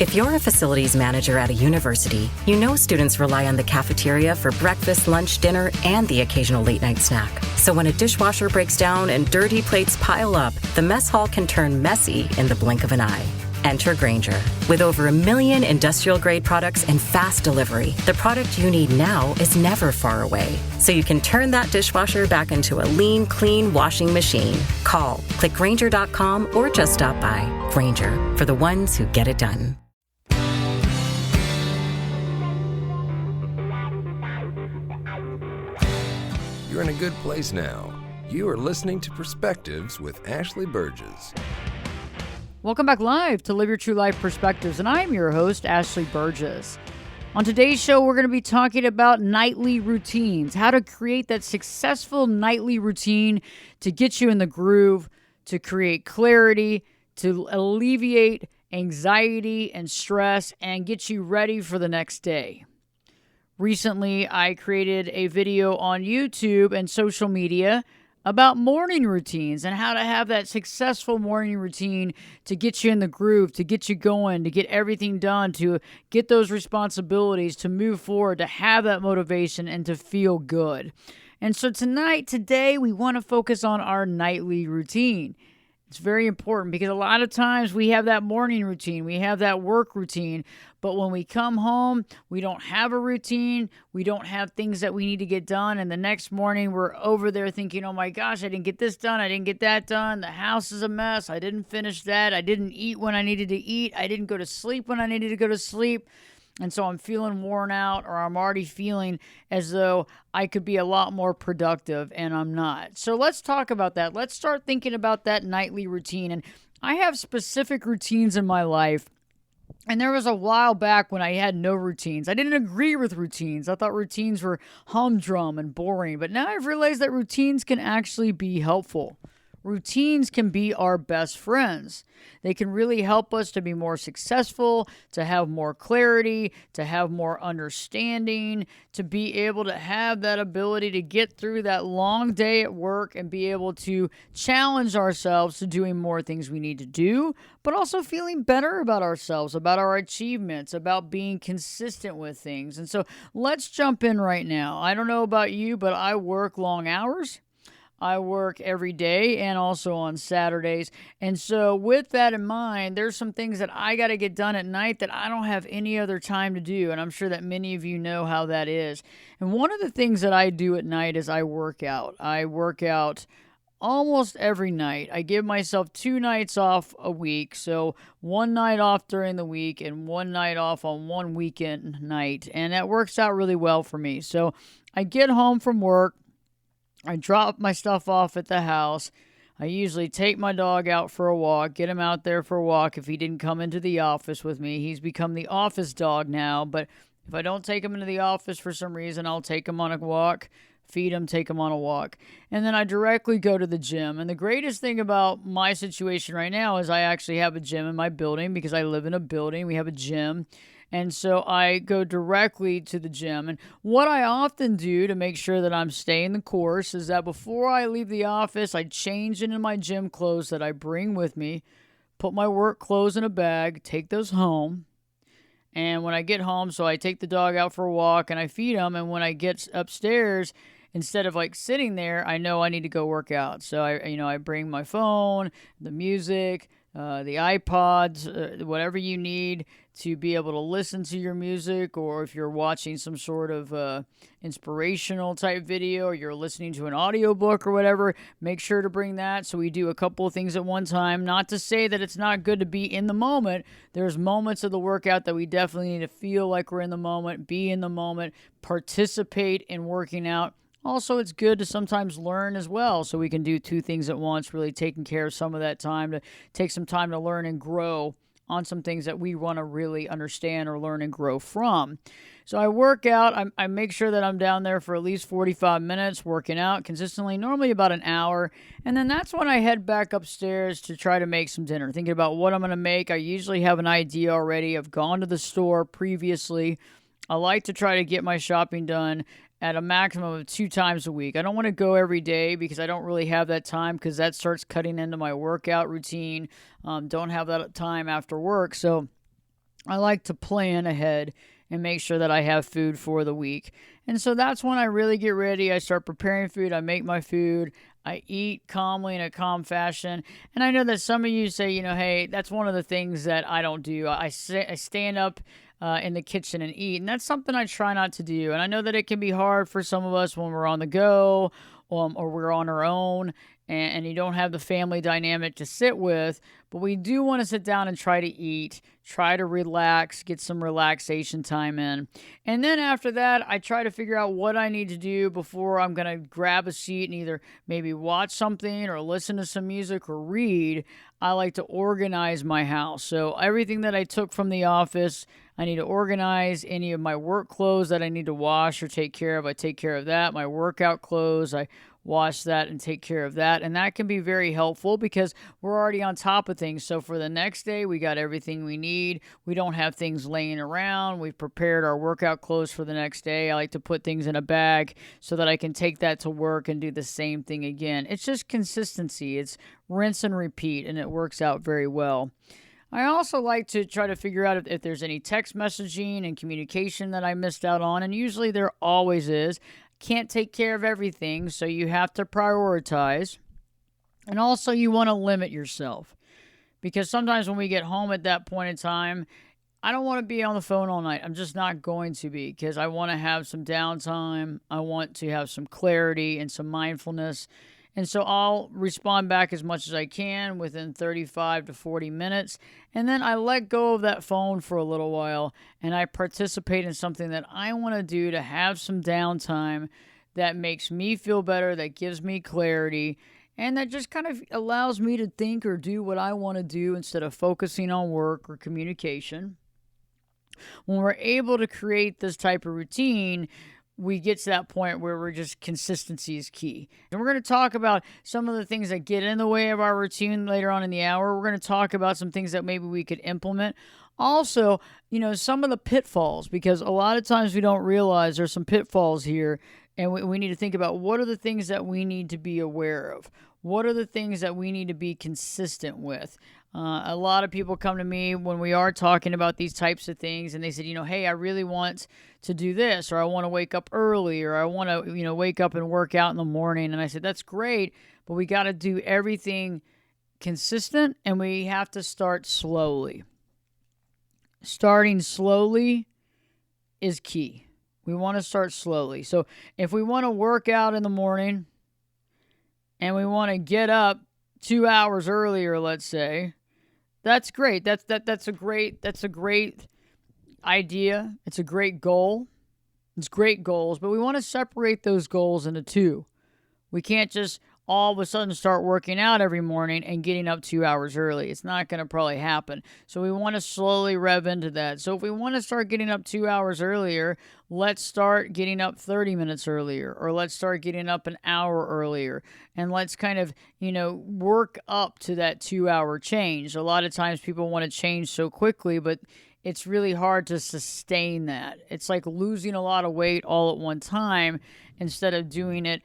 If you're a facilities manager at a university, you know students rely on the cafeteria for breakfast, lunch, dinner, and the occasional late-night snack. So when a dishwasher breaks down and dirty plates pile up, the mess hall can turn messy in the blink of an eye. Enter Grainger. With over 1 million industrial-grade products and fast delivery, the product you need now is never far away. So you can turn that dishwasher back into a lean, clean washing machine. Call, click Grainger.com, or just stop by. Grainger, for the ones who get it done. You're in a good place now. You are listening to Perspectives with Ashley Burgess. Welcome back live to Live Your True Life Perspectives, and I'm your host, Ashley Burgess. On today's show, we're going to be talking about nightly routines, how to create that successful nightly routine to get you in the groove, to create clarity, to alleviate anxiety and stress, and get you ready for the next day. Recently, I created a video on YouTube and social media about morning routines and how to have that successful morning routine to get you in the groove, to get you going, to get everything done, to get those responsibilities, to move forward, to have that motivation, and to feel good. And so today, we want to focus on our nightly routine. It's very important because a lot of times we have that morning routine, we have that work routine, but when we come home, we don't have a routine, we don't have things that we need to get done, and the next morning we're over there thinking, oh my gosh, I didn't get this done, I didn't get that done, the house is a mess, I didn't finish that, I didn't eat when I needed to eat, I didn't go to sleep when I needed to go to sleep. And so I'm feeling worn out, or I'm already feeling as though I could be a lot more productive, and I'm not. So let's talk about that. Let's start thinking about that nightly routine. And I have specific routines in my life. And there was a while back when I had no routines. I didn't agree with routines. I thought routines were humdrum and boring. But now I've realized that routines can actually be helpful. Routines can be our best friends. They can really help us to be more successful, to have more clarity, to have more understanding, to be able to have that ability to get through that long day at work and be able to challenge ourselves to doing more things we need to do, but also feeling better about ourselves, about our achievements, about being consistent with things. And so let's jump in right now. I don't know about you, but I work long hours. I work every day and also on Saturdays. And so with that in mind, there's some things that I got to get done at night that I don't have any other time to do. And I'm sure that many of you know how that is. And one of the things that I do at night is I work out. I work out almost every night. I give myself 2 nights off a week. So 1 night off during the week and 1 night off on one weekend night. And that works out really well for me. So I get home from work. I drop my stuff off at the house. I usually take my dog out for a walk, get him out there for a walk if he didn't come into the office with me. He's become the office dog now, but if I don't take him into the office for some reason, I'll take him on a walk, feed him, take him on a walk. And then I directly go to the gym. And the greatest thing about my situation right now is I actually have a gym in my building because I live in a building. We have a gym. And so I go directly to the gym. And what I often do to make sure that I'm staying the course is that before I leave the office, I change into my gym clothes that I bring with me, put my work clothes in a bag, take those home. And when I get home, so I take the dog out for a walk and I feed him. And when I get upstairs, instead of like sitting there, I know I need to go work out. So I bring my phone, the music, the iPods, whatever you need to be able to listen to your music, or if you're watching some sort of inspirational type video, or you're listening to an audiobook or whatever, make sure to bring that. So we do a couple of things at one time. Not to say that it's not good to be in the moment. There's moments of the workout that we definitely need to feel like we're in the moment, be in the moment, participate in working out. Also, it's good to sometimes learn as well, so we can do 2 things at once, really taking care of some of that time, to take some time to learn and grow on some things that we want to really understand or learn and grow from. So I work out. I make sure that I'm down there for at least 45 minutes working out consistently, normally about an hour. And then that's when I head back upstairs to try to make some dinner, thinking about what I'm going to make. I usually have an idea already. I've gone to the store previously. I like to try to get my shopping done at a maximum of 2 times a week. I don't want to go every day because I don't really have that time, because that starts cutting into my workout routine. Don't have that time after work. So I like to plan ahead and make sure that I have food for the week. And so that's when I really get ready. I start preparing food. I make my food. I eat calmly in a calm fashion. And I know that some of you say, hey, that's one of the things that I don't do. I stand up in the kitchen and eat. And that's something I try not to do. And I know that it can be hard for some of us when we're on the go or we're on our own and you don't have the family dynamic to sit with. But we do want to sit down and try to eat, try to relax, get some relaxation time in. And then after that, I try to figure out what I need to do before I'm going to grab a seat and either maybe watch something or listen to some music or read. I like to organize my house. So everything that I took from the office, I need to organize. Any of my work clothes that I need to wash or take care of, I take care of that. My workout clothes, I wash that and take care of that. And that can be very helpful because we're already on top of things. So for the next day, we got everything we need. We don't have things laying around. We've prepared our workout clothes for the next day. I like to put things in a bag so that I can take that to work and do the same thing again. It's just consistency. It's rinse and repeat, and it works out very well. I also like to try to figure out if there's any text messaging and communication that I missed out on, and usually there always is. Can't take care of everything, so you have to prioritize. And also you want to limit yourself because sometimes when we get home at that point in time, I don't want to be on the phone all night. I'm just not going to be because I want to have some downtime. I want to have some clarity and some mindfulness. And so I'll respond back as much as I can within 35 to 40 minutes. And then I let go of that phone for a little while and I participate in something that I want to do to have some downtime that makes me feel better, that gives me clarity, and that just kind of allows me to think or do what I want to do instead of focusing on work or communication. When we're able to create this type of routine, we get to that point where we're just consistency is key. And we're going to talk about some of the things that get in the way of our routine later on in the hour. We're going to talk about some things that maybe we could implement. Also, some of the pitfalls, because a lot of times we don't realize there's some pitfalls here, and we need to think about what are the things that we need to be aware of. What are the things that we need to be consistent with? A lot of people come to me when we are talking about these types of things, and they said, hey, I really want to do this, or I want to wake up early, or I want to, wake up and work out in the morning. And I said, that's great, but we got to do everything consistent, and we have to start slowly. Starting slowly is key. We want to start slowly. So if we want to work out in the morning and we want to get up 2 hours earlier, let's say, that's great. That's a great idea. It's a great goal. It's great goals, but we want to separate those goals into two. We can't just all of a sudden start working out every morning and getting up 2 hours early. It's not going to probably happen. So we want to slowly rev into that. So if we want to start getting up 2 hours earlier, let's start getting up 30 minutes earlier, or let's start getting up an hour earlier. And let's kind of, work up to that 2 hour change. A lot of times people want to change so quickly, but it's really hard to sustain that. It's like losing a lot of weight all at one time instead of doing it,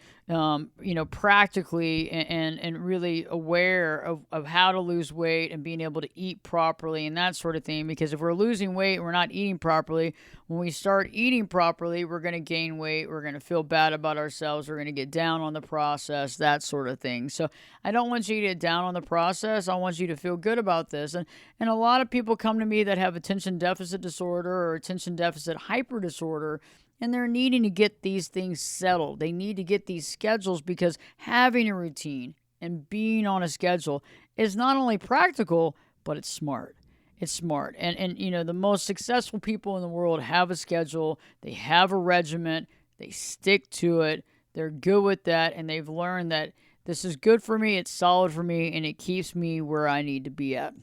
practically and really aware of how to lose weight and being able to eat properly and that sort of thing. Because if we're losing weight and we're not eating properly, when we start eating properly, we're going to gain weight. We're going to feel bad about ourselves. We're going to get down on the process, that sort of thing. So I don't want you to get down on the process. I want you to feel good about this. And a lot of people come to me that have attention deficit disorder or attention deficit hyper disorder, and they're needing to get these things settled. They need to get these schedules because having a routine and being on a schedule is not only practical, but it's smart. It's smart. And the most successful people in the world have a schedule. They have a regiment. They stick to it. They're good with that. And they've learned that this is good for me. It's solid for me. And it keeps me where I need to be at.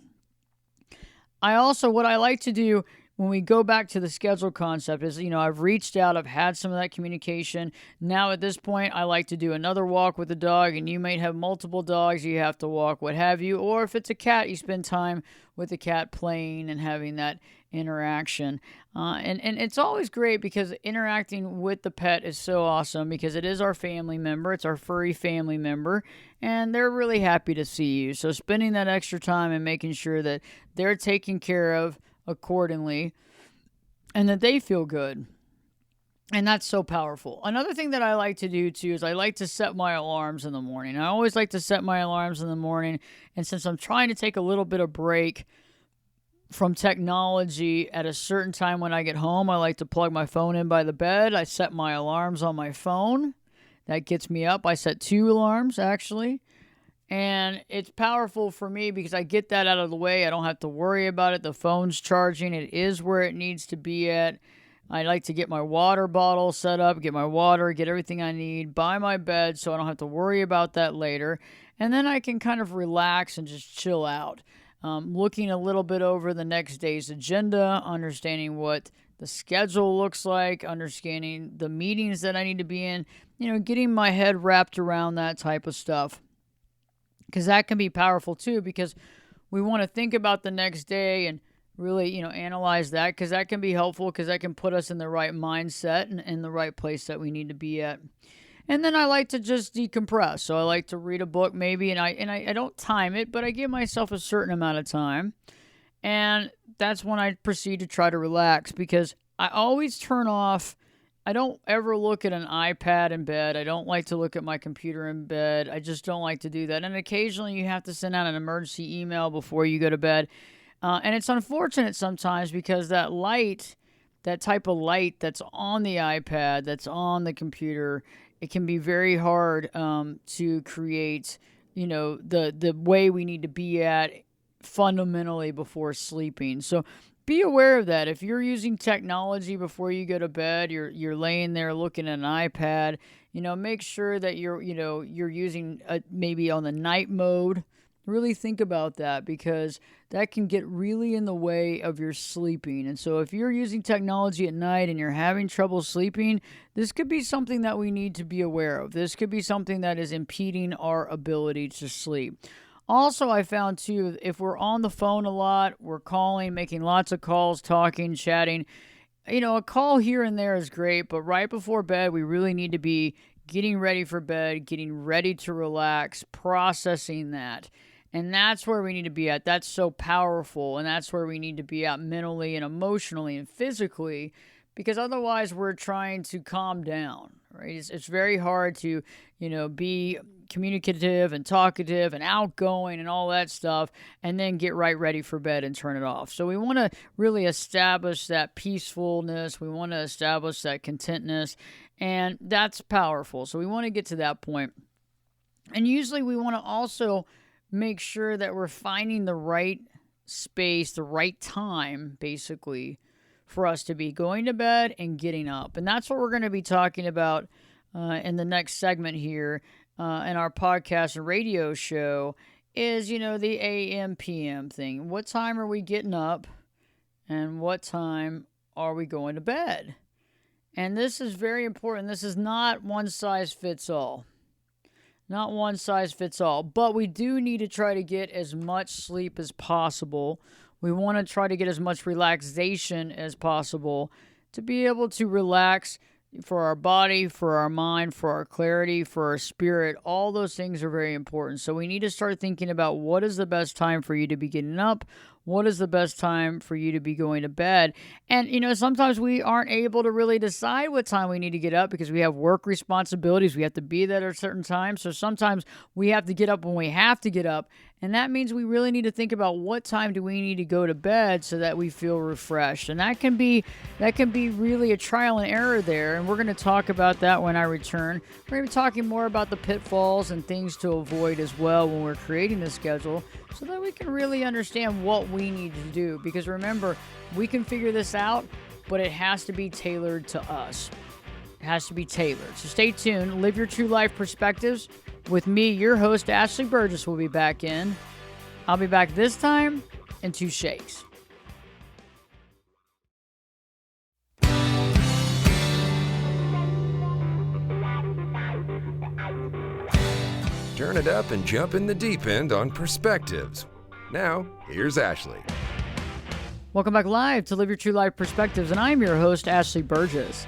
What I like to do when we go back to the schedule concept is, I've reached out, I've had some of that communication. Now at this point, I like to do another walk with the dog, and you might have multiple dogs you have to walk, what have you. Or if it's a cat, you spend time with the cat playing and having that interaction. And it's always great because interacting with the pet is so awesome because it is our family member. It's our furry family member, and they're really happy to see you. So spending that extra time and making sure that they're taken care of accordingly and that they feel good. And that's so powerful. Another thing that I like to do too is I like to set my alarms in the morning. I always like to set my alarms in the morning. And since I'm trying to take a little bit of break from technology at a certain time when I get home, I like to plug my phone in by the bed. I set my alarms on my phone. That gets me up. I set 2 alarms actually. And it's powerful for me because I get that out of the way. I don't have to worry about it. The phone's charging. It is where it needs to be at. I like to get my water bottle set up, get my water, get everything I need by my bed so I don't have to worry about that later. And then I can kind of relax and just chill out. Looking a little bit over the next day's agenda, understanding what the schedule looks like, understanding the meetings that I need to be in, getting my head wrapped around that type of stuff. Because that can be powerful too, because we want to think about the next day and really, analyze that, because that can be helpful, because that can put us in the right mindset and in the right place that we need to be at. And then I like to just decompress. So I like to read a book maybe, and I don't time it, but I give myself a certain amount of time. And that's when I proceed to try to relax, because I always turn off. I don't ever look at an iPad in bed. I don't like to look at my computer in bed. I just don't like to do that. And occasionally you have to send out an emergency email before you go to bed. And it's unfortunate sometimes because that type of light that's on the iPad, that's on the computer, it can be very hard to create, the way we need to be at fundamentally before sleeping. So be aware of that. If you're using technology before you go to bed, you're laying there looking at an iPad, make sure that you're using maybe on the night mode. Really think about that, because that can get really in the way of your sleeping. And so if you're using technology at night and you're having trouble sleeping, this could be something that we need to be aware of. This could be something that is impeding our ability to sleep. Also, I found too, if we're on the phone a lot, we're calling, making lots of calls, talking, chatting, a call here and there is great, but right before bed, we really need to be getting ready for bed, getting ready to relax, processing that. And that's where we need to be at. That's so powerful. And that's where we need to be at mentally and emotionally and physically, because otherwise we're trying to calm down, right? It's very hard to, be communicative and talkative and outgoing and all that stuff, and then get right ready for bed and turn it off. So we want to really establish that peacefulness. We want to establish that contentness, and that's powerful. So we want to get to that point. And usually we want to also make sure that we're finding the right space, the right time, basically, for us to be going to bed and getting up. And that's what we're going to be talking about in the next segment here in our podcast and radio show is, the AM, PM thing. What time are we getting up and what time are we going to bed? And this is very important. This is not one size fits all. Not one size fits all, but we do need to try to get as much sleep as possible. We want to try to get as much relaxation as possible to be able to relax for our body, for our mind, for our clarity, for our spirit. All those things are very important. So we need to start thinking about what is the best time for you to be getting up. What is the best time for you to be going to bed? And, sometimes we aren't able to really decide what time we need to get up because we have work responsibilities. We have to be there at a certain time. So sometimes we have to get up when we have to get up. And that means we really need to think about what time do we need to go to bed so that we feel refreshed. And that can be really a trial and error there. And we're going to talk about that when I return. We're going to be talking more about the pitfalls and things to avoid as well when we're creating the schedule, so that we can really understand what we need to do. Because remember, we can figure this out, but it has to be tailored to us. It has to be tailored. So stay tuned. Live your true life perspectives. With me, your host, Ashley Burgess, will be back in. I'll be back this time in 2 shakes. Turn it up and jump in the deep end on Perspectives. Now, here's Ashley. Welcome back live to Live Your True Life Perspectives, and I'm your host, Ashley Burgess.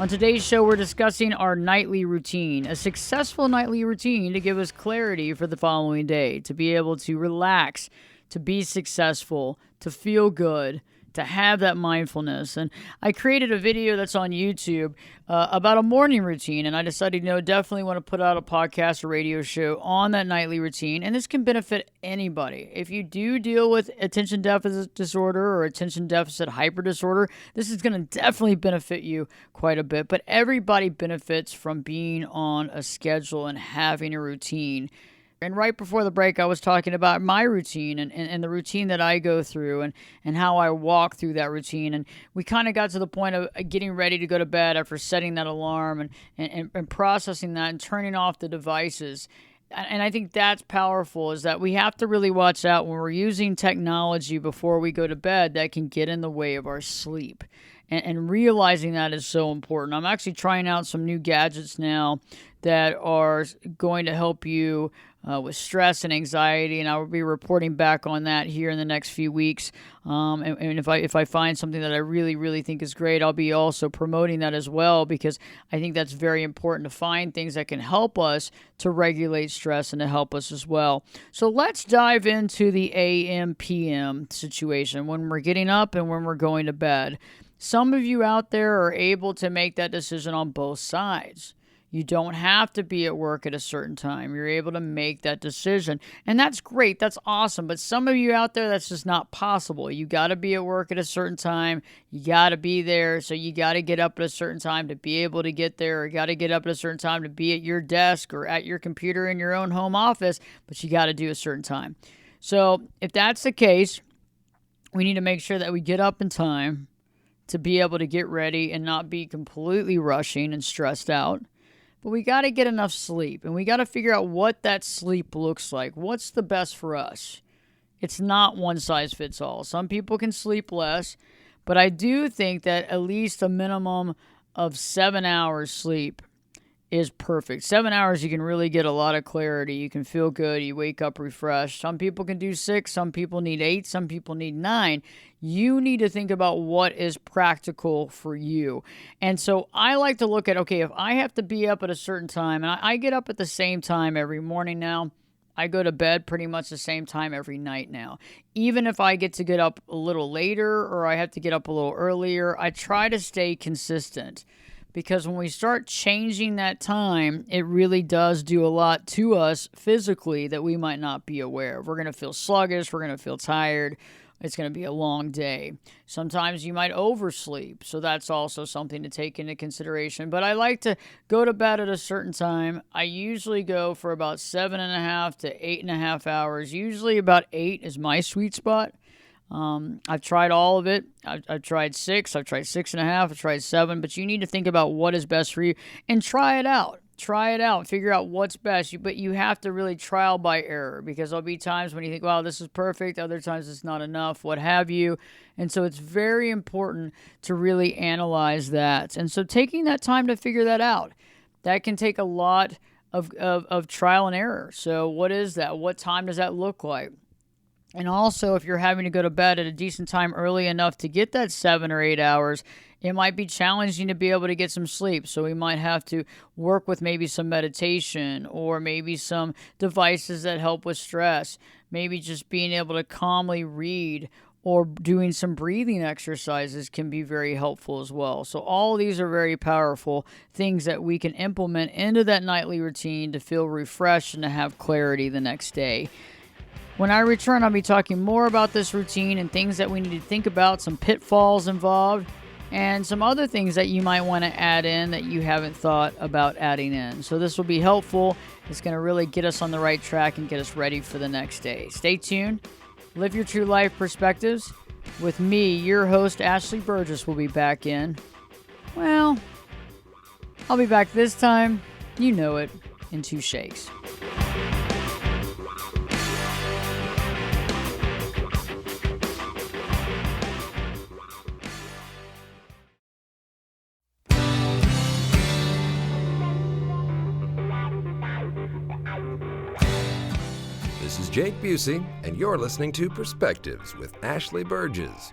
On today's show, we're discussing our nightly routine, a successful nightly routine to give us clarity for the following day, to be able to relax, to be successful, to feel good, to have that mindfulness. And I created a video that's on YouTube about a morning routine, and I decided, definitely want to put out a podcast or radio show on that nightly routine, and this can benefit anybody. If you do deal with attention deficit disorder or attention deficit hyper disorder, this is going to definitely benefit you quite a bit, but everybody benefits from being on a schedule and having a routine. And right before the break, I was talking about my routine and the routine that I go through and how I walk through that routine. And we kind of got to the point of getting ready to go to bed after setting that alarm and processing that and turning off the devices. And I think that's powerful, is that we have to really watch out when we're using technology before we go to bed that can get in the way of our sleep. And realizing that is so important. I'm actually trying out some new gadgets now that are going to help you with stress and anxiety, and I will be reporting back on that here in the next few weeks. And if I find something that I really, really think is great, I'll be also promoting that as well, because I think that's very important to find things that can help us to regulate stress and to help us as well. So let's dive into the AM/PM situation, when we're getting up and when we're going to bed. Some of you out there are able to make that decision on both sides. You don't have to be at work at a certain time. You're able to make that decision. And that's great. That's awesome. But some of you out there, that's just not possible. You got to be at work at a certain time. You got to be there. So you got to get up at a certain time to be able to get there. Or you got to get up at a certain time to be at your desk or at your computer in your own home office. But you got to do a certain time. So if that's the case, we need to make sure that we get up in time to be able to get ready and not be completely rushing and stressed out. But we got to get enough sleep, and we got to figure out what that sleep looks like. What's the best for us? It's not one size fits all. Some people can sleep less, but I do think that at least a minimum of 7 hours sleep is perfect. 7 hours, you can really get a lot of clarity. You can feel good. You wake up refreshed. Some people can do 6. Some people need 8. Some people need 9. You need to think about what is practical for you. And so I like to look at, okay, if I have to be up at a certain time, and I get up at the same time every morning now, I go to bed pretty much the same time every night now. Even if I get to get up a little later or I have to get up a little earlier, I try to stay consistent. Because when we start changing that time, it really does do a lot to us physically that we might not be aware of. We're going to feel sluggish. We're going to feel tired. It's going to be a long day. Sometimes you might oversleep. So that's also something to take into consideration. But I like to go to bed at a certain time. I usually go for about 7.5 to 8.5 hours. Usually about 8 is my sweet spot. I've tried all of it. I've tried 6, I've tried 6.5, I've tried 7, but you need to think about what is best for you and try it out. Try it out. Figure out what's best. But you have to really trial by error, because there'll be times when you think, wow, this is perfect. Other times it's not enough, what have you. And so it's very important to really analyze that. And so taking that time to figure that out, that can take a lot of trial and error. So what is that? What time does that look like? And also, if you're having to go to bed at a decent time early enough to get that 7 or 8 hours, it might be challenging to be able to get some sleep. So we might have to work with maybe some meditation or maybe some devices that help with stress. Maybe just being able to calmly read or doing some breathing exercises can be very helpful as well. So all of these are very powerful things that we can implement into that nightly routine to feel refreshed and to have clarity the next day. When I return, I'll be talking more about this routine and things that we need to think about, some pitfalls involved, and some other things that you might want to add in that you haven't thought about adding in. So this will be helpful. It's going to really get us on the right track and get us ready for the next day. Stay tuned. Live your true life perspectives. With me, your host, Ashley Burgess, will be back in. Well, I'll be back this time, you know it, in 2 shakes. This is Jake Busey, and you're listening to Perspectives with Ashley Burgess.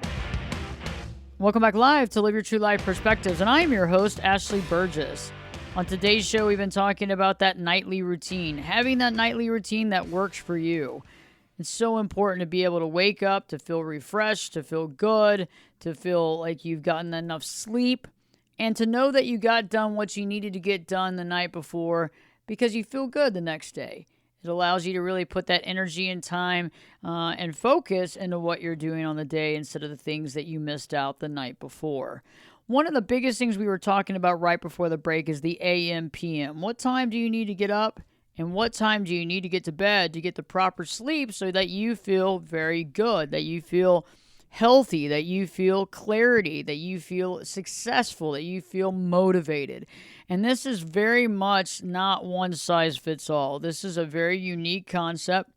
Welcome back live to Live Your True Life Perspectives, and I'm your host, Ashley Burgess. On today's show, we've been talking about that nightly routine, having that nightly routine that works for you. It's so important to be able to wake up, to feel refreshed, to feel good, to feel like you've gotten enough sleep, and to know that you got done what you needed to get done the night before because you feel good the next day. It allows you to really put that energy and time and focus into what you're doing on the day instead of the things that you missed out the night before. One of the biggest things we were talking about right before the break is the AM PM. What time do you need to get up? And what time do you need to get to bed to get the proper sleep so that you feel very good, that you feel healthy, that you feel clarity, that you feel successful, that you feel motivated? And this is very much not one size fits all. This is a very unique concept,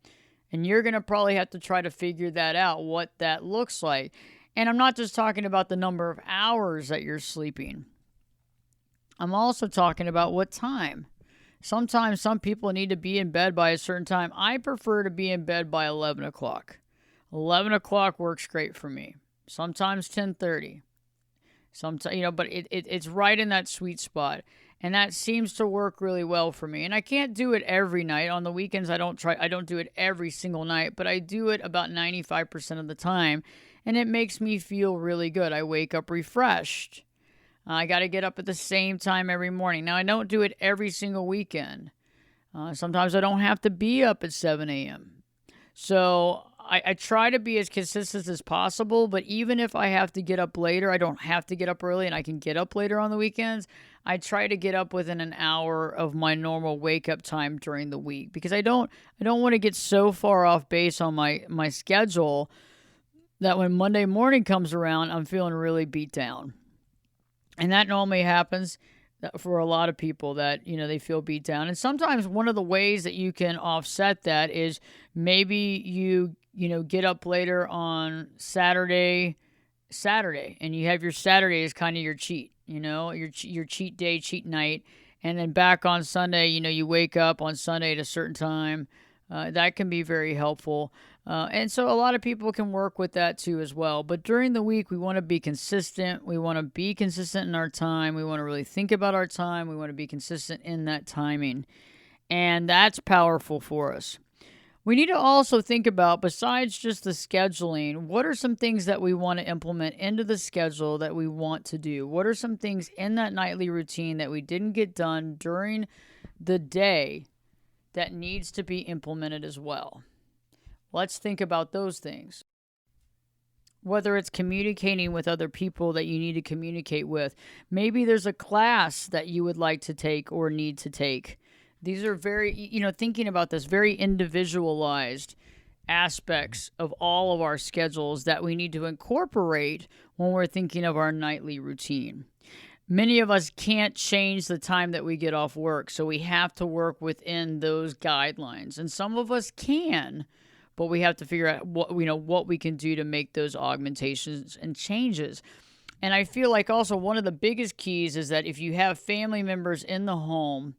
and you're going to probably have to try to figure that out, what that looks like. And I'm not just talking about the number of hours that you're sleeping. I'm also talking about what time. Sometimes some people need to be in bed by a certain time. I prefer to be in bed by 11 o'clock. 11 o'clock works great for me. Sometimes 10:30. Sometimes, but it's right in that sweet spot. And that seems to work really well for me. And I can't do it every night. On the weekends, I don't do it every single night, but I do it about 95% of the time. And it makes me feel really good. I wake up refreshed. I got to get up at the same time every morning. Now, I don't do it every single weekend. Sometimes I don't have to be up at 7 a.m. So I try to be as consistent as possible, but even if I have to get up later, I don't have to get up early and I can get up later on the weekends. I try to get up within an hour of my normal wake up time during the week because I don't want to get so far off base on my schedule that when Monday morning comes around, I'm feeling really beat down. And that normally happens for a lot of people that, they feel beat down. And sometimes one of the ways that you can offset that is maybe you get up later on Saturday, and you have your Saturday as kind of your cheat, your cheat day, cheat night. And then back on Sunday, you wake up on Sunday at a certain time. That can be very helpful. And so a lot of people can work with that too as well. But during the week, we want to be consistent. We want to be consistent in our time. We want to really think about our time. We want to be consistent in that timing. And that's powerful for us. We need to also think about, besides just the scheduling, what are some things that we want to implement into the schedule that we want to do? What are some things in that nightly routine that we didn't get done during the day that needs to be implemented as well? Let's think about those things. Whether it's communicating with other people that you need to communicate with. Maybe there's a class that you would like to take or need to take. These are very, thinking about this, very individualized aspects of all of our schedules that we need to incorporate when we're thinking of our nightly routine. Many of us can't change the time that we get off work, so we have to work within those guidelines. And some of us can, but we have to figure out what we can do to make those augmentations and changes. And I feel like also one of the biggest keys is that if you have family members in the home,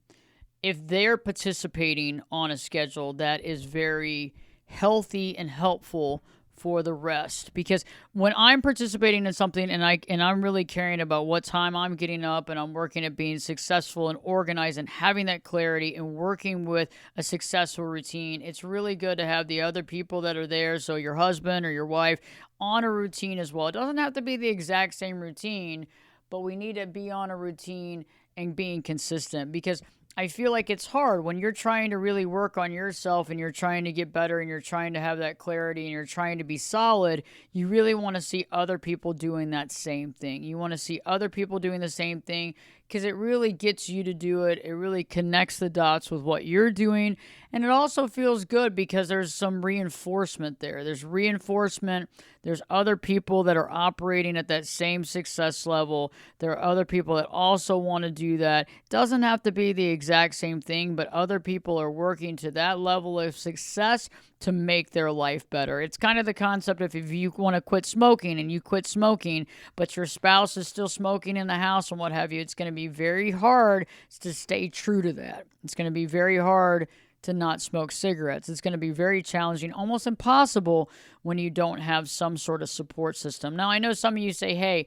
if they're participating on a schedule, that is very healthy and helpful for the rest. Because when I'm participating in something and I'm really caring about what time I'm getting up and I'm working at being successful and organized and having that clarity and working with a successful routine, it's really good to have the other people that are there, so your husband or your wife, on a routine as well. It doesn't have to be the exact same routine, but we need to be on a routine and being consistent, because I feel like it's hard when you're trying to really work on yourself and you're trying to get better and you're trying to have that clarity and you're trying to be solid. You really want to see other people doing that same thing. You want to see other people doing the same thing because it really gets you to do it. It really connects the dots with what you're doing. And it also feels good because there's some reinforcement there. There's reinforcement. There's other people that are operating at that same success level. There are other people that also want to do that. It doesn't have to be the exact same thing, but other people are working to that level of success to make their life better. It's kind of the concept of if you want to quit smoking and you quit smoking, but your spouse is still smoking in the house and what have you, it's going to be very hard to stay true to that. It's going to be very hard to not smoke cigarettes. It's going to be very challenging, almost impossible when you don't have some sort of support system. Now, I know some of you say, hey,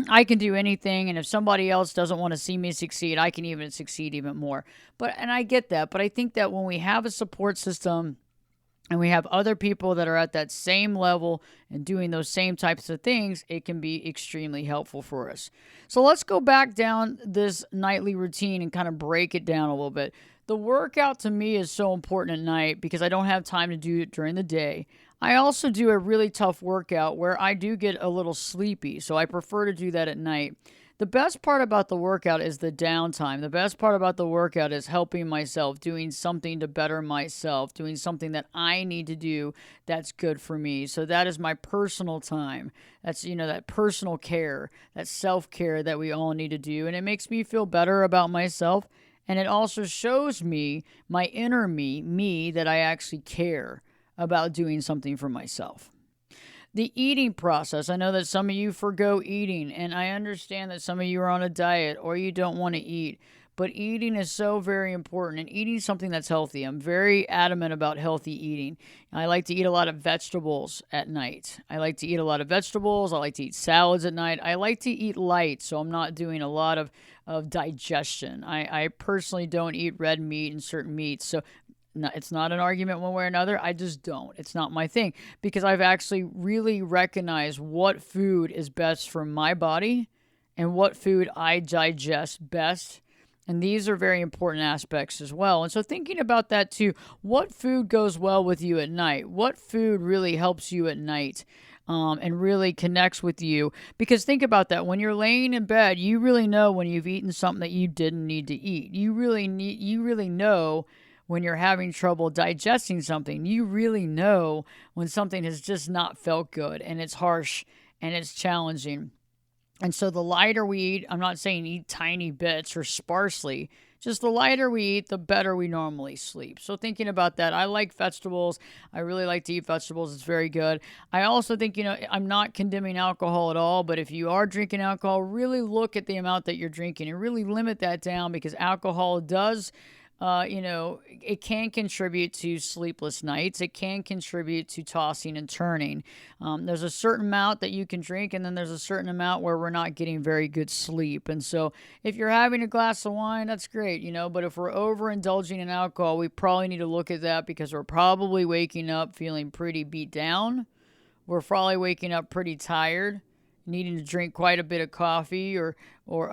I can do anything, and if somebody else doesn't want to see me succeed, I can even succeed even more. And I get that, but I think that when we have a support system, and we have other people that are at that same level and doing those same types of things, it can be extremely helpful for us. So let's go back down this nightly routine and kind of break it down a little bit. The workout to me is so important at night because I don't have time to do it during the day. I also do a really tough workout where I do get a little sleepy, so I prefer to do that at night. The best part about the workout is the downtime. The best part about the workout is helping myself, doing something to better myself, doing something that I need to do that's good for me. So that is my personal time. That's, that personal care, that self-care that we all need to do. And it makes me feel better about myself. And it also shows me, my inner me, that I actually care about doing something for myself. The eating process. I know that some of you forgo eating, and I understand that some of you are on a diet or you don't want to eat. But eating is so very important, and eating something that's healthy. I'm very adamant about healthy eating. I like to eat a lot of vegetables at night. I like to eat a lot of vegetables. I like to eat salads at night. I like to eat light, so I'm not doing a lot of digestion. I personally don't eat red meat and certain meats, so no, it's not an argument one way or another. I just don't. It's not my thing because I've actually really recognized what food is best for my body and what food I digest best. And these are very important aspects as well. And so thinking about that too, what food goes well with you at night? What food really helps you at night? And really connects with you. Because think about that. When you're laying in bed, you really know when you've eaten something that you didn't need to eat. You really know when you're having trouble digesting something. You really know when something has just not felt good and it's harsh and it's challenging. And so the lighter we eat, I'm not saying eat tiny bits or sparsely, just the lighter we eat, the better we normally sleep. So thinking about that, I like vegetables. I really like to eat vegetables. It's very good. I also think, I'm not condemning alcohol at all, but if you are drinking alcohol, really look at the amount that you're drinking and really limit that down because alcohol does it can contribute to sleepless nights. It can contribute to tossing and turning. There's a certain amount that you can drink, and then there's a certain amount where we're not getting very good sleep. And so if you're having a glass of wine, that's great, but if we're overindulging in alcohol, we probably need to look at that because we're probably waking up feeling pretty beat down. We're probably waking up pretty tired, needing to drink quite a bit of coffee or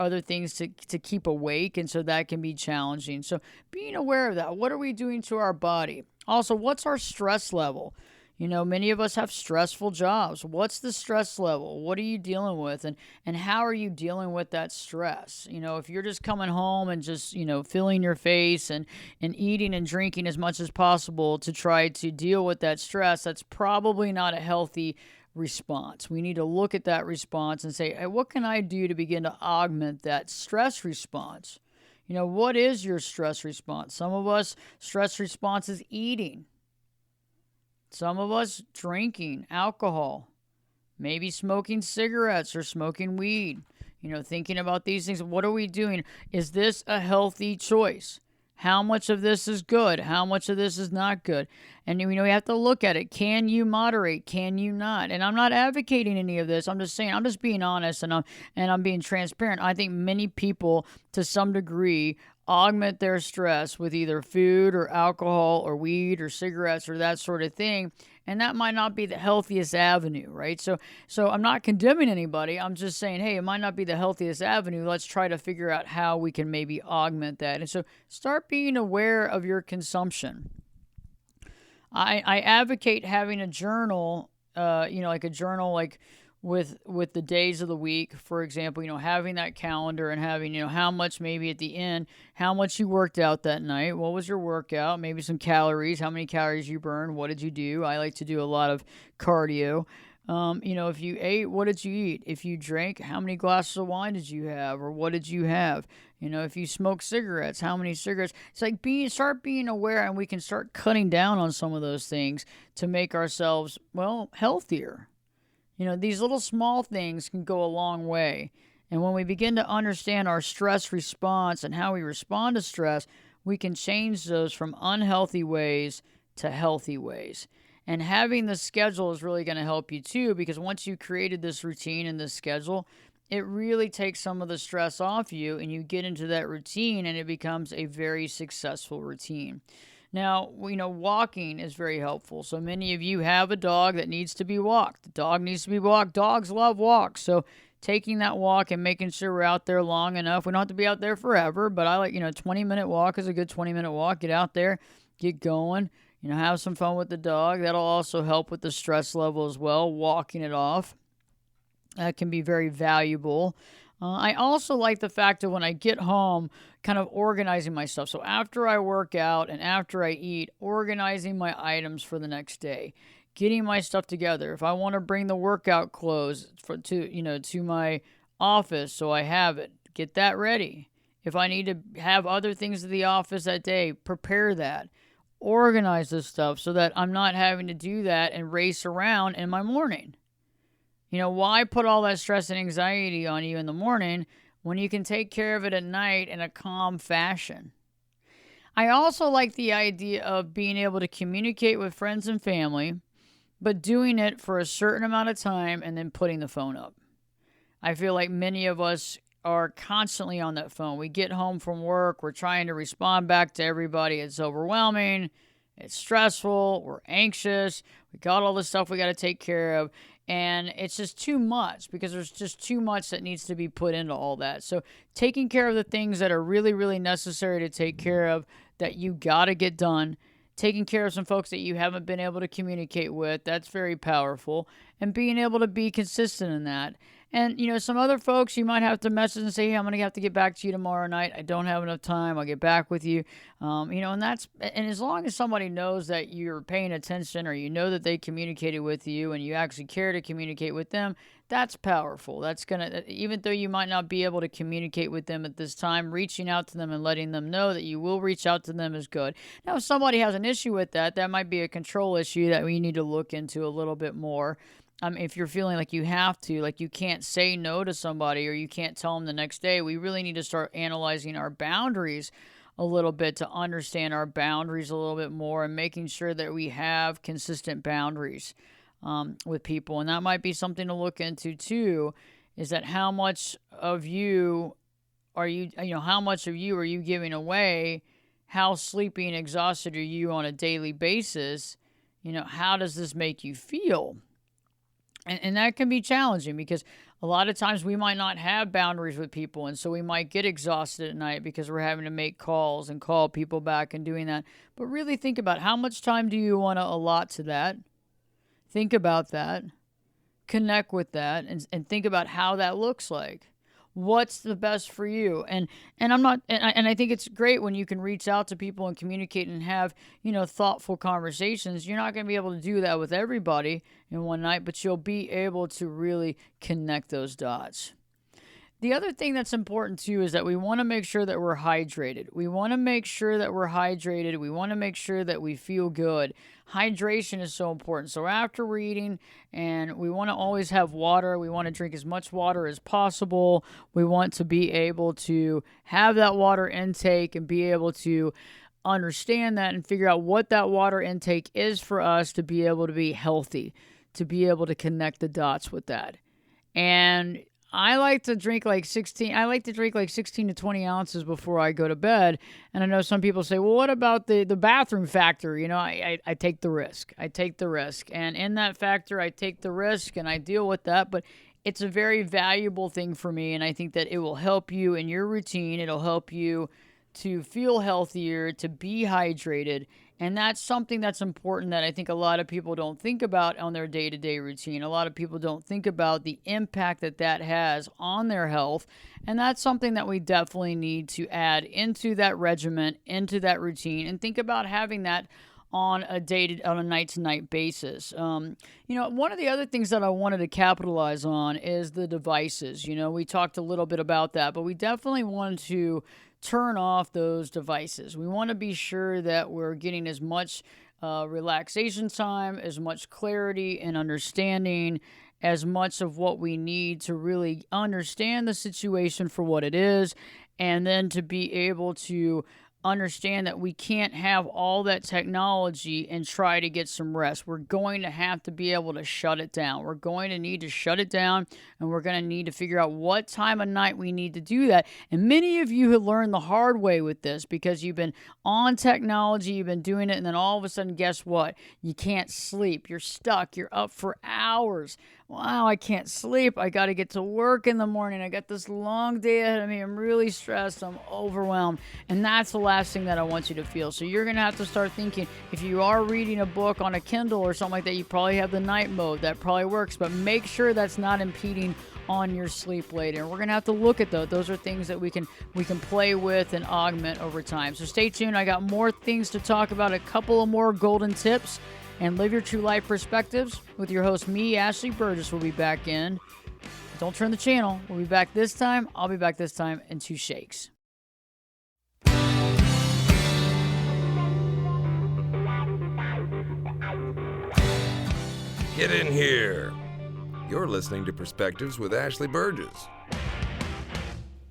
other things to keep awake. And so that can be challenging. So being aware of that, what are we doing to our body? Also, what's our stress level? Many of us have stressful jobs. What's the stress level? What are you dealing with? And how are you dealing with that stress? If you're just coming home and just, filling your face and eating and drinking as much as possible to try to deal with that stress, that's probably not a healthy response. We need to look at that response and say, hey, what can I do to begin to augment that stress response? What is your stress response? Some of us, stress response is eating. Some of us, drinking alcohol, maybe smoking cigarettes or smoking weed. Thinking about these things. What are we doing? Is this a healthy choice? How much of this is good? How much of this is not good? And we have to look at it. Can you moderate? Can you not? And I'm not advocating any of this. I'm just saying, I'm just being honest and I'm being transparent. I think many people, to some degree, augment their stress with either food or alcohol or weed or cigarettes or that sort of thing. And that might not be the healthiest avenue, right? So I'm not condemning anybody. I'm just saying, hey, it might not be the healthiest avenue. Let's try to figure out how we can maybe augment that. And so start being aware of your consumption. I advocate having a journal, like a journal like with the days of the week, for example, having that calendar and having, how much maybe at the end, how much you worked out that night, what was your workout, maybe some calories, how many calories you burned, what did you do? I like to do a lot of cardio. If you ate, what did you eat? If you drank, how many glasses of wine did you have, or what did you have? If you smoke cigarettes, how many cigarettes? It's like start being aware, and we can start cutting down on some of those things to make ourselves, healthier. These little small things can go a long way. And when we begin to understand our stress response and how we respond to stress, we can change those from unhealthy ways to healthy ways. And having the schedule is really going to help you too, because once you created this routine and this schedule, it really takes some of the stress off you and you get into that routine and it becomes a very successful routine. Now, walking is very helpful. So many of you have a dog that needs to be walked. The dog needs to be walked. Dogs love walks. So taking that walk and making sure we're out there long enough. We don't have to be out there forever, but I like, 20-minute walk is a good 20-minute walk. Get out there, get going, have some fun with the dog. That'll also help with the stress level as well, walking it off. That can be very valuable. I also like the fact that when I get home, kind of organizing my stuff. So after I work out and after I eat, organizing my items for the next day, getting my stuff together. If I want to bring the workout clothes to my office, so I have it, get that ready. If I need to have other things at the office that day, prepare that. Organize this stuff so that I'm not having to do that and race around in my morning. Why put all that stress and anxiety on you in the morning when you can take care of it at night in a calm fashion? I also like the idea of being able to communicate with friends and family, but doing it for a certain amount of time and then putting the phone up. I feel like many of us are constantly on that phone. We get home from work, we're trying to respond back to everybody. It's overwhelming, it's stressful, we're anxious, we got all this stuff we got to take care of. And it's just too much because there's just too much that needs to be put into all that. So taking care of the things that are really, really necessary to take care of that you got to get done. Taking care of some folks that you haven't been able to communicate with, that's very powerful. And being able to be consistent in that. And, some other folks you might have to message and say, hey, I'm going to have to get back to you tomorrow night. I don't have enough time. I'll get back with you. And as long as somebody knows that you're paying attention or that they communicated with you and you actually care to communicate with them, that's powerful. That's even though you might not be able to communicate with them at this time, reaching out to them and letting them know that you will reach out to them is good. Now, if somebody has an issue with that, that might be a control issue that we need to look into a little bit more. If you're feeling like you have to, like you can't say no to somebody or you can't tell them the next day, we really need to start analyzing our boundaries a little bit to understand our boundaries a little bit more and making sure that we have consistent boundaries with people. And that might be something to look into too, is that how much of you are you giving away? How sleepy and exhausted are you on a daily basis? How does this make you feel? And that can be challenging because a lot of times we might not have boundaries with people. And so we might get exhausted at night because we're having to make calls and call people back and doing that. But really think about how much time do you want to allot to that? Think about that. Connect with that and think about how that looks like. What's the best for you? And I think it's great when you can reach out to people and communicate and have, thoughtful conversations. You're not going to be able to do that with everybody in one night, but you'll be able to really connect those dots. The other thing that's important too is that we want to make sure that we're hydrated. We want to make sure that we're hydrated. We want to make sure that we feel good. Hydration is so important. So after we're eating, and we want to always have water. We want to drink as much water as possible. We want to be able to have that water intake and be able to understand that and figure out what that water intake is for us to be able to be healthy, to be able to connect the dots with that. And I like to drink like 16 to 20 ounces before I go to bed. And I know some people say, well, what about the bathroom factor? I take the risk. And in that factor, I take the risk and I deal with that. But it's a very valuable thing for me. And I think that it will help you in your routine. It'll help you to feel healthier, to be hydrated. And that's something that's important that I think a lot of people don't think about on their day-to-day routine. A lot of people don't think about the impact that has on their health. And that's something that we definitely need to add into that regimen, into that routine, and think about having that on a night-to-night basis. One of the other things that I wanted to capitalize on is the devices. We talked a little bit about that, but we definitely wanted to turn off those devices. We want to be sure that we're getting as much relaxation time, as much clarity and understanding, as much of what we need to really understand the situation for what it is, and then to be able to understand that we can't have all that technology and try to get some rest. We're going to have to be able to shut it down. We're going to need to shut it down, and we're going to need to figure out what time of night we need to do that. And many of you have learned the hard way with this because you've been on technology, you've been doing it, and then all of a sudden, guess what? You can't sleep. You're stuck. You're up for hours. Wow, I can't sleep. I got to get to work in the morning. I got this long day ahead of me. I'm really stressed. I'm overwhelmed. And that's the last thing that I want you to feel. So you're going to have to start thinking, if you are reading a book on a Kindle or something like that, you probably have the night mode. That probably works. But make sure that's not impeding on your sleep later. And we're going to have to look at those. Those are things that we can play with and augment over time. So stay tuned. I got more things to talk about, a couple of more golden tips, and Live Your True Life Perspectives with your host, me, Ashley Burgess, will be back in. Don't turn the channel. We'll be back this time. I'll be back this time in 2 shakes. Get in here. You're listening to Perspectives with Ashley Burgess.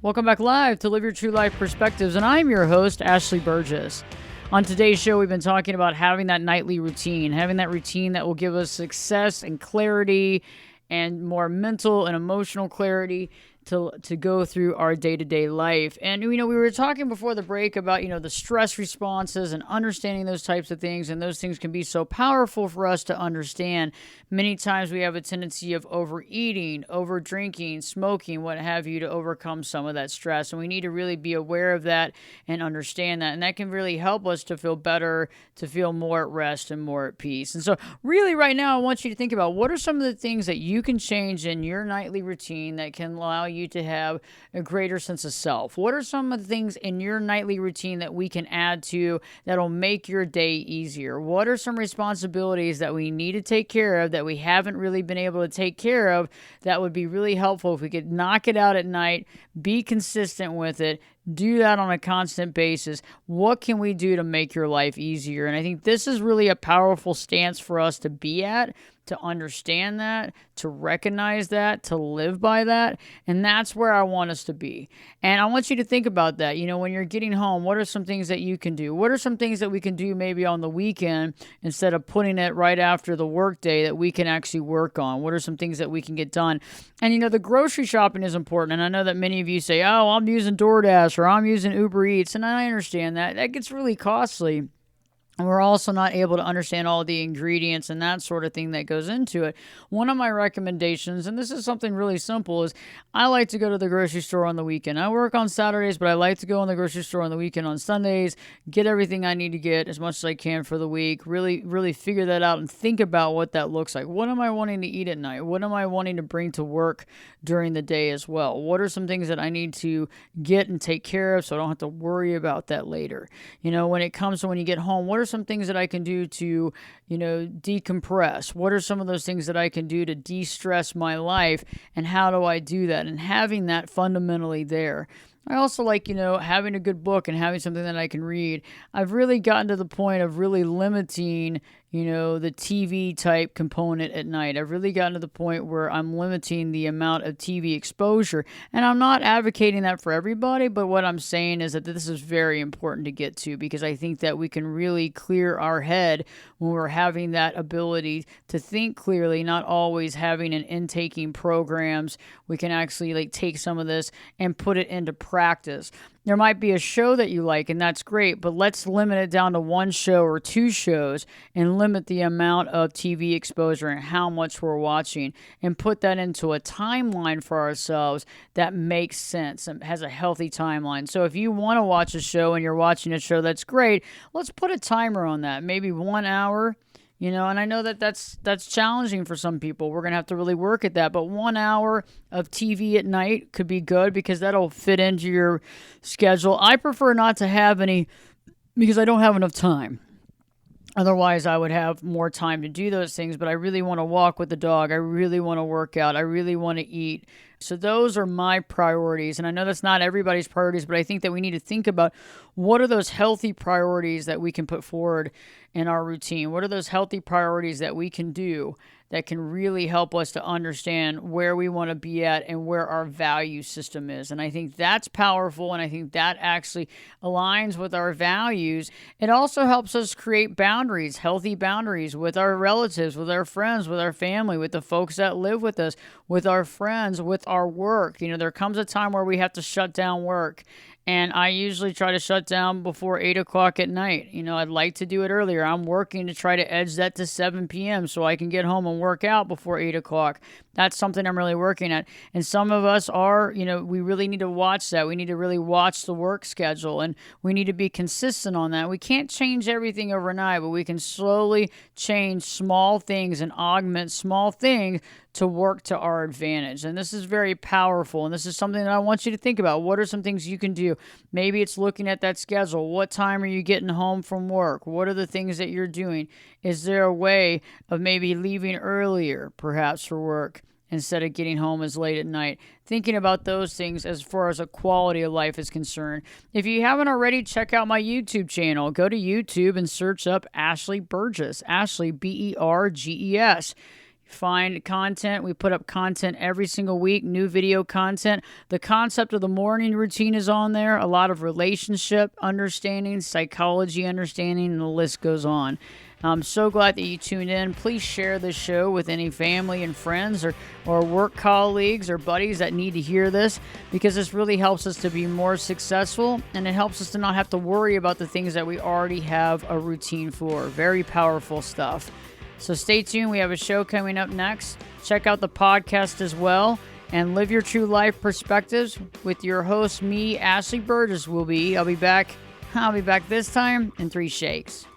Welcome back live to Live Your True Life Perspectives, and I'm your host, Ashley Burgess. On today's show, we've been talking about having that nightly routine, having that routine that will give us success and clarity and more mental and emotional clarity to go through our day-to-day life. And, we were talking before the break about, the stress responses and understanding those types of things, and those things can be so powerful for us to understand. Many times we have a tendency of overeating, over-drinking, smoking, what have you, to overcome some of that stress. And we need to really be aware of that and understand that. And that can really help us to feel better, to feel more at rest and more at peace. And so really right now, I want you to think about what are some of the things that you can change in your nightly routine that can allow you to have a greater sense of self. What are some of the things in your nightly routine that we can add to that'll make your day easier? What are some responsibilities that we need to take care of that we haven't really been able to take care of that would be really helpful if we could knock it out at night, be consistent with it, do that on a constant basis? What can we do to make your life easier? And I think this is really a powerful stance for us to be at, to understand that, to recognize that, to live by that. And that's where I want us to be. And I want you to think about that. When you're getting home, what are some things that you can do? What are some things that we can do maybe on the weekend instead of putting it right after the work day that we can actually work on? What are some things that we can get done? And the grocery shopping is important. And I know that many of you say, oh, I'm using DoorDash or I'm using Uber Eats. And I understand that. That gets really costly. And we're also not able to understand all the ingredients and that sort of thing that goes into it. One of my recommendations, and this is something really simple, is I like to go to the grocery store on the weekend. I work on Saturdays, but I like to go in the grocery store on the weekend on Sundays, get everything I need to get as much as I can for the week, really figure that out and think about what that looks like. What am I wanting to eat at night? What am I wanting to bring to work during the day as well? What are some things that I need to get and take care of so I don't have to worry about that later? When it comes to when you get home, what are some things that I can do to, decompress? What are some of those things that I can do to de-stress my life? And how do I do that? And having that fundamentally there. I also like, having a good book and having something that I can read. I've really gotten to the point of really limiting, the TV type component at night. I've really gotten to the point where I'm limiting the amount of TV exposure. And I'm not advocating that for everybody, but what I'm saying is that this is very important to get to, because I think that we can really clear our head when we're having that ability to think clearly, not always having and intaking programs. We can actually take some of this and put it into practice. There might be a show that you like, and that's great, but let's limit it down to 1 show or 2 shows and limit the amount of TV exposure and how much we're watching, and put that into a timeline for ourselves that makes sense and has a healthy timeline. So if you want to watch a show and you're watching a show, that's great. Let's put a timer on that, maybe 1 hour. And I know that's challenging for some people. We're going to have to really work at that. But 1 hour of TV at night could be good because that'll fit into your schedule. I prefer not to have any because I don't have enough time. Otherwise, I would have more time to do those things, but I really want to walk with the dog. I really want to work out. I really want to eat. So those are my priorities. And I know that's not everybody's priorities, but I think that we need to think about what are those healthy priorities that we can put forward in our routine? What are those healthy priorities that we can do that can really help us to understand where we want to be at and where our value system is. And I think that's powerful, and I think that actually aligns with our values. It also helps us create boundaries, healthy boundaries with our relatives, with our friends, with our family, with the folks that live with us, with our friends, with our work. There comes a time where we have to shut down work. And I usually try to shut down before 8 o'clock at night. I'd like to do it earlier. I'm working to try to edge that to 7 p.m. so I can get home and work out before 8 o'clock. That's something I'm really working at. And some of us are, we really need to watch that. We need to really watch the work schedule, and we need to be consistent on that. We can't change everything overnight, but we can slowly change small things and augment small things to work to our advantage. And this is very powerful. And this is something that I want you to think about. What are some things you can do? Maybe it's looking at that schedule. What time are you getting home from work? What are the things that you're doing? Is there a way of maybe leaving earlier, perhaps for work, instead of getting home as late at night? Thinking about those things as far as a quality of life is concerned. If you haven't already, check out my YouTube channel. Go to YouTube and search up Ashley Burgess. Ashley, Berges. Find content. We put up content every single week, new video content. The concept of the morning routine is on there. A lot of relationship understanding, psychology understanding, and the list goes on. I'm so glad that you tuned in. Please share this show with any family and friends or work colleagues or buddies that need to hear this, because this really helps us to be more successful, and it helps us to not have to worry about the things that we already have a routine for. Very powerful stuff. So stay tuned. We have a show coming up next. Check out the podcast as well, and live your true life perspectives with your host, me, Ashley Burgess. I'll be back this time in 3 shakes.